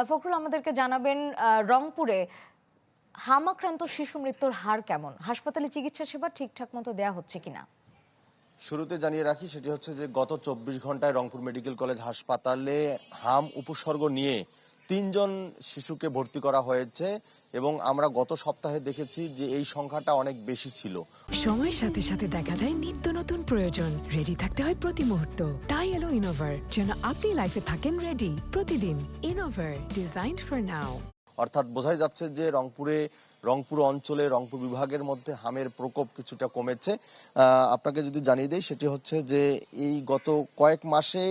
ফখরুল আমাদেরকে জানাবেন রংপুরে হামাক্রান্ত শিশু মৃত্যুর হার কেমন, হাসপাতালে চিকিৎসা সেবা ঠিকঠাক মতো দেয়া হচ্ছে কিনা? শুরুতে জানিয়ে রাখি সেটি হচ্ছে যে গত ২৪ ঘন্টায় রংপুর মেডিকেল কলেজ হাসপাতালে হাম উপসর্গ নিয়ে ৩ জন শিশুকে ভর্তি করা হয়েছে এবং আমরা গত সপ্তাহে দেখেছি যে এই সংখ্যাটা অনেক বেশি ছিল। সময়ের সাথে সাথে দেখা দেয় নিত্য নতুন প্রয়োজন, রেডি থাকতে হয় প্রতি মুহূর্ত। তাই এলো ইনোভার, যেন আপনি লাইফে থাকেন রেডি প্রতিদিন। Innova, designed for now. অর্থাৎ বোঝাই যাচ্ছে যে রংপুর অঞ্চলে রংপুর বিভাগের মধ্যে হামের প্রকোপ কিছুটা কমেছে। আপনাকে যদি জানিয়ে দেই সেটি হচ্ছে যে এই গত কয়েক মাসে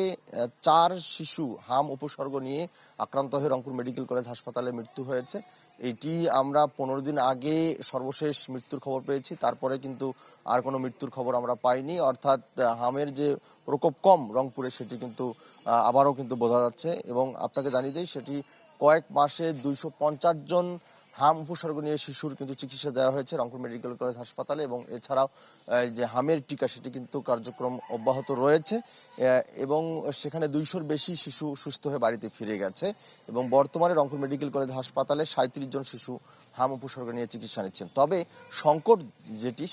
৪ শিশু হাম উপসর্গ নিয়ে আক্রান্ত হয়ে রংপুর মেডিকেল কলেজ হাসপাতালে মৃত্যু হয়েছে। এটি আমরা ১৫ দিন আগে সর্বশেষ মৃত্যুর খবর পেয়েছি, তারপরে কিন্তু আর কোনো মৃত্যুর খবর আমরা পাইনি। অর্থাৎ হামের যে প্রকোপ কম রংপুরে সেটি কিন্তু আবারও কিন্তু বোঝা যাচ্ছে। এবং আপনাকে জানিয়ে দিই সেটি কয়েক মাসে ২৫০ জন হাম উপসর্গ নিয়ে শিশুর কিন্তু চিকিৎসা দেওয়া হয়েছে রংপুর মেডিকেল কলেজ হাসপাতালে। এবং এছাড়াও যে হামের টিকা সেটি কিন্তু কার্যক্রম অব্যাহত রয়েছে এবং সেখানে ২০০-র বেশি শিশু সুস্থ হয়ে বাড়িতে ফিরে গেছে। এবং বর্তমানে রংপুর মেডিকেল কলেজ হাসপাতালে ৩৭ জন শিশু হাম উপসর্গ নিয়ে চিকিৎসা নিচ্ছেন। তবে সংকট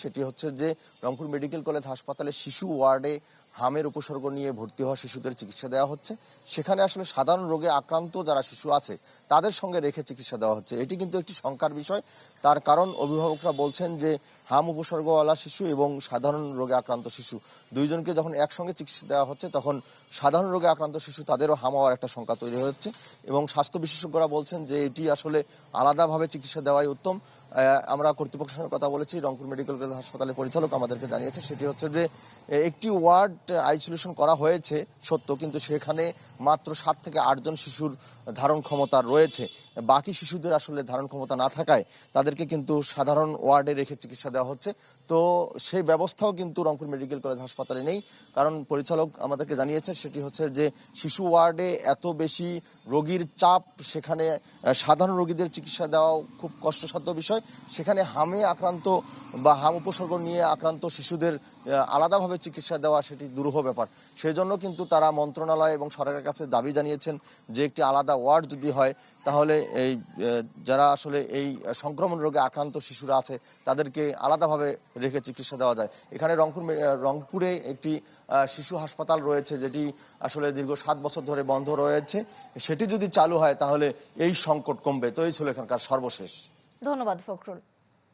সেটি হচ্ছে যে রংপুর মেডিকেল কলেজ হাসপাতালে শিশু ওয়ার্ডে হামের উপসর্গ নিয়ে ভর্তি হওয়া শিশুদের চিকিৎসা দেওয়া হচ্ছে, সেখানে আসলে সাধারণ রোগে আক্রান্ত যারা শিশু আছে তাদের সঙ্গে রেখে চিকিৎসা দেওয়া হচ্ছে। এটি কিন্তু একটি শঙ্কার বিষয়। তার কারণ অভিভাবকরা বলছেন যে হাম উপসর্গওয়ালা শিশু এবং সাধারণ রোগে আক্রান্ত শিশু দুইজনকে যখন একসঙ্গে চিকিৎসা দেওয়া হচ্ছে তখন সাধারণ রোগে আক্রান্ত শিশু তাদেরও হাম হওয়ার একটা শঙ্কা তৈরি হচ্ছে। এবং স্বাস্থ্য বিশেষজ্ঞরা বলছেন যে এটি আসলে আলাদাভাবে চিকিৎসা দেওয়াই উত্তম। আমরা কর্তৃপক্ষের সঙ্গে কথা বলেছি, রংপুর মেডিকেল কলেজ হাসপাতালের পরিচালক আমাদেরকে জানিয়েছে সেটি হচ্ছে যে একটি ওয়ার্ড আইসোলেশন করা হয়েছে সত্য, কিন্তু সেখানে মাত্র ৭ থেকে ৮ জন শিশুর ধারণ ক্ষমতা রয়েছে। বাকি শিশুদের আসলে ধারণ ক্ষমতা না থাকায় তাদেরকে কিন্তু সাধারণ ওয়ার্ডে রেখে চিকিৎসা দেওয়া হচ্ছে। তো সেই ব্যবস্থাও কিন্তু রংপুর মেডিকেল কলেজ হাসপাতালে নেই, কারণ পরিচালক আমাদেরকে জানিয়েছে সেটি হচ্ছে যে শিশু ওয়ার্ডে এত বেশি রোগীর চাপ, সেখানে সাধারণ রোগীদের চিকিৎসা দেওয়াও খুব কষ্টসাধ্য বিষয়। সেখানে হামে আক্রান্ত বা হাম উপসর্গ নিয়ে আক্রান্ত শিশুদের আলাদাভাবে চিকিৎসা দেওয়া সেটি দুরূহ ব্যাপার। সেই জন্য কিন্তু তারা মন্ত্রণালয় এবং সরকারের কাছে দাবি জানিয়েছেন যে একটি আলাদা ওয়ার্ড যদি হয় তাহলে এই যারা আসলে এই সংক্রমণ রোগে আক্রান্ত শিশুরা আছে তাদেরকে আলাদাভাবে রেখে চিকিৎসা দেওয়া যায়। এখানে রংপুরে একটি শিশু হাসপাতাল রয়েছে যেটি আসলে দীর্ঘ ৭ বছর ধরে বন্ধ রয়েছে, সেটি যদি চালু হয় তাহলে এই সংকট কমবে। তো এই ছিল এখানকার সর্বশেষ। ধন্যবাদ ফখরুল।